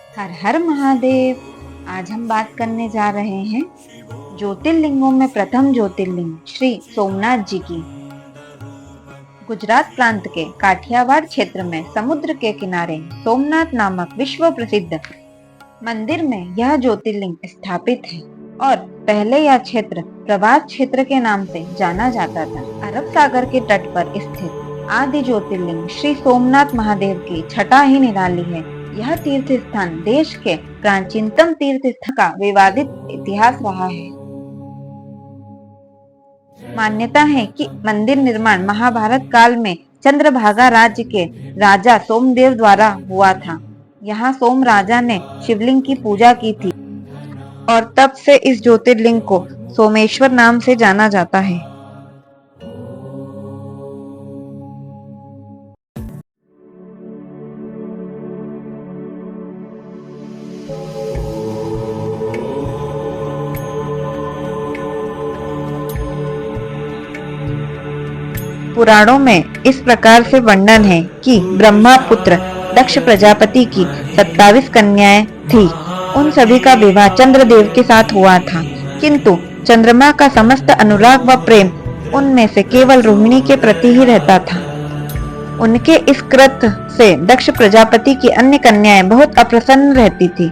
हर हर महादेव। आज हम बात करने जा रहे हैं ज्योतिर्लिंगों में प्रथम ज्योतिर्लिंग श्री सोमनाथ जी की। गुजरात प्रांत के काठियावाड़ क्षेत्र में समुद्र के किनारे सोमनाथ नामक विश्व प्रसिद्ध मंदिर में यह ज्योतिर्लिंग स्थापित है और पहले यह क्षेत्र प्रभास क्षेत्र के नाम से जाना जाता था। अरब सागर के तट पर स्थित आदि ज्योतिर्लिंग श्री सोमनाथ महादेव की छटा ही निराली है। यह तीर्थ स्थान देश के प्राचीनतम तीर्थ स्थल का विवादित इतिहास रहा है। मान्यता है कि मंदिर निर्माण महाभारत काल में चंद्रभागा राज्य के राजा सोमदेव द्वारा हुआ था। यहाँ सोम राजा ने शिवलिंग की पूजा की थी और तब से इस ज्योतिर्लिंग को सोमेश्वर नाम से जाना जाता है। पुराणों में इस प्रकार से वर्णन है कि ब्रह्मा पुत्र दक्ष प्रजापति की 27 कन्याएं थी। उन सभी का विवाह चंद्रदेव के साथ हुआ था, किंतु चंद्रमा का समस्त अनुराग व प्रेम उनमें से केवल रोहिणी के प्रति ही रहता था। उनके इस कृत्य से दक्ष प्रजापति की अन्य कन्याएं बहुत अप्रसन्न रहती थी।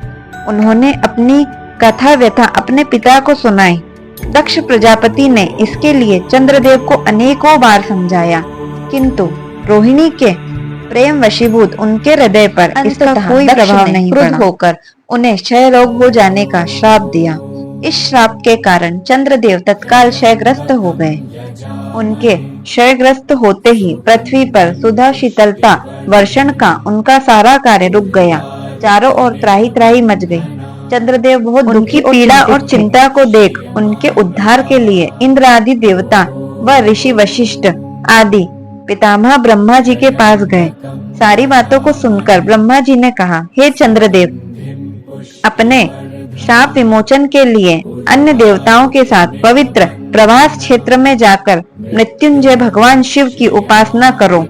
उन्होंने अपनी कथा व्यथा अपने पिता को सुनाई। दक्ष प्रजापति ने इसके लिए चंद्रदेव को अनेकों बार समझाया, किंतु रोहिणी के प्रेम वशीभूत उनके हृदय पर इसका कोई प्रभाव नहीं पड़ा। क्रुद्ध होकर उन्हें क्षय रोग हो जाने का श्राप दिया। इस श्राप के कारण चंद्रदेव तत्काल क्षयग्रस्त हो गए। उनके क्षयग्रस्त होते ही पृथ्वी पर सुधा शीतलता वर्षण का उनका सारा कार्य रुक गया। चारों ओर त्राही त्राही मच गई। चंद्रदेव बहुत दुखी, पीड़ा और चिंता को देख उनके उद्धार के लिए इंद्र आदि देवता व ऋषि वशिष्ठ आदि पितामह ब्रह्मा जी के पास गए। सारी बातों को सुनकर ब्रह्मा जी ने कहा, हे चंद्रदेव, अपने शाप विमोचन के लिए अन्य देवताओं के साथ पवित्र प्रभास क्षेत्र में जाकर मृत्युंजय भगवान शिव की उपासना करो।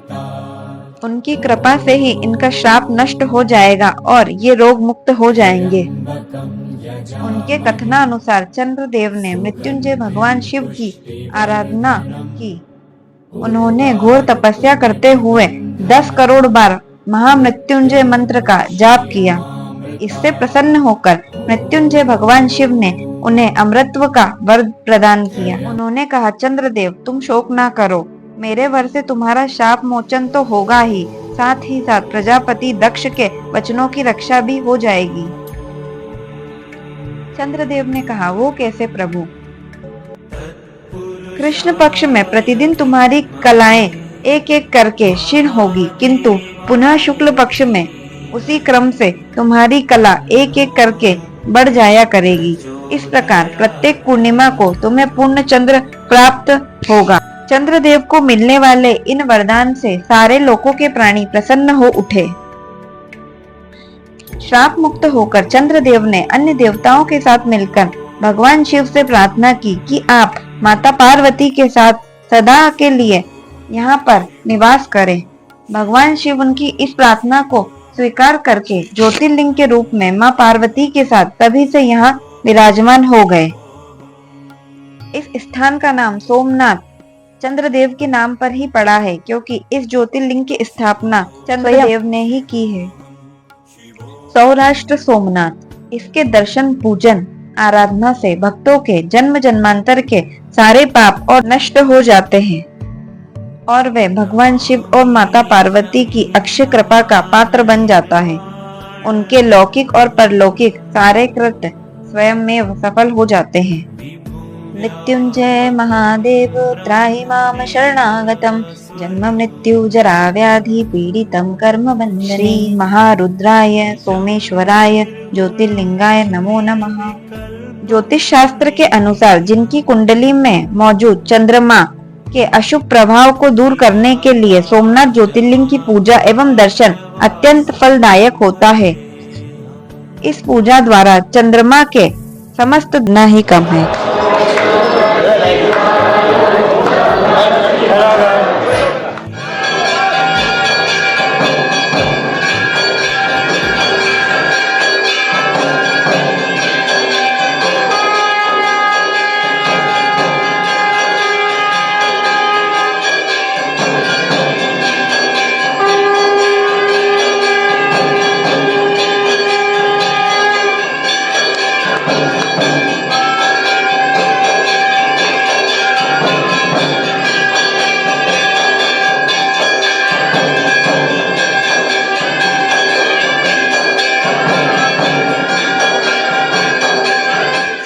उनकी कृपा से ही इनका श्राप नष्ट हो जाएगा और ये रोग मुक्त हो जाएंगे। उनके कथनानुसार चंद्रदेव ने मृत्युंजय भगवान शिव की आराधना की। उन्होंने घोर तपस्या करते हुए 10 करोड़ बार महामृत्युंजय मंत्र का जाप किया। इससे प्रसन्न होकर मृत्युंजय भगवान शिव ने उन्हें अमृतत्व का वर प्रदान किया। उन्होंने कहा, चंद्रदेव, तुम शोक ना करो। मेरे वर से तुम्हारा शाप मोचन तो होगा ही साथ प्रजापति दक्ष के वचनों की रक्षा भी हो जाएगी। चंद्रदेव ने कहा, वो कैसे प्रभु? कृष्ण पक्ष में प्रतिदिन तुम्हारी कलाएं एक एक करके क्षीण होगी, किंतु पुनः शुक्ल पक्ष में उसी क्रम से तुम्हारी कला एक एक करके बढ़ जाया करेगी। इस प्रकार प्रत्येक पूर्णिमा को तुम्हें पूर्ण चंद्र प्राप्त होगा। चंद्रदेव को मिलने वाले इन वरदान से सारे लोकों के प्राणी प्रसन्न हो उठे। श्राप मुक्त होकर चंद्रदेव ने अन्य देवताओं के साथ मिलकर भगवान शिव से प्रार्थना की कि आप माता पार्वती के साथ सदा के लिए यहाँ पर निवास करें। भगवान शिव उनकी इस प्रार्थना को स्वीकार करके ज्योतिर्लिंग के रूप में मां पार्वती के साथ तभी से यहाँ विराजमान हो गए। इस स्थान का नाम सोमनाथ चंद्रदेव के नाम पर ही पड़ा है, क्योंकि इस ज्योतिर्लिंग की स्थापना चंद्रदेव ने ही की है। सौराष्ट्र सोमनाथ, इसके दर्शन पूजन आराधना से भक्तों के जन्म जन्मांतर के सारे पाप और नष्ट हो जाते हैं और वे भगवान शिव और माता पार्वती की अक्षय कृपा का पात्र बन जाता है। उनके लौकिक और परलौकिक सारे कृत्य स्वयं सफल हो जाते हैं। मृत्युंजय महादेव त्राहि माम शरणागतम जन्म मृत्यु जरा व्याधि पीड़ितम कर्म बंधने। महारुद्राय सोमेश्वराय ज्योतिर्लिंगाय नमो नमः। ज्योतिष शास्त्र के अनुसार जिनकी कुंडली में मौजूद चंद्रमा के अशुभ प्रभाव को दूर करने के लिए सोमनाथ ज्योतिर्लिंग की पूजा एवं दर्शन अत्यंत फलदायक होता है। इस पूजा द्वारा चंद्रमा के समस्त गुण ही कम है।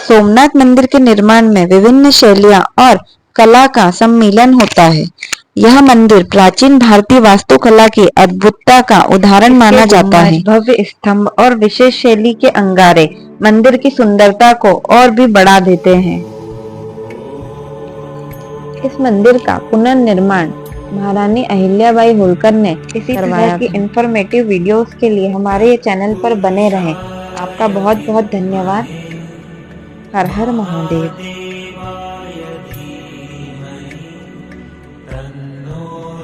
सोमनाथ मंदिर के निर्माण में विभिन्न शैलियां और कला का सम्मिलन होता है। यह मंदिर प्राचीन भारतीय वास्तुकला की अद्भुतता का उदाहरण माना जाता है। भव्य स्तंभ और विशेष शैली के अंगारे मंदिर की सुंदरता को और भी बढ़ा देते हैं। इस मंदिर का पुनर्निर्माण महारानी अहिल्याबाई होलकर ने इसी तरह की इंफॉर्मेटिव वीडियोस के लिए हमारे चैनल पर बने रहें। आपका बहुत बहुत धन्यवाद। हर हर महादेव।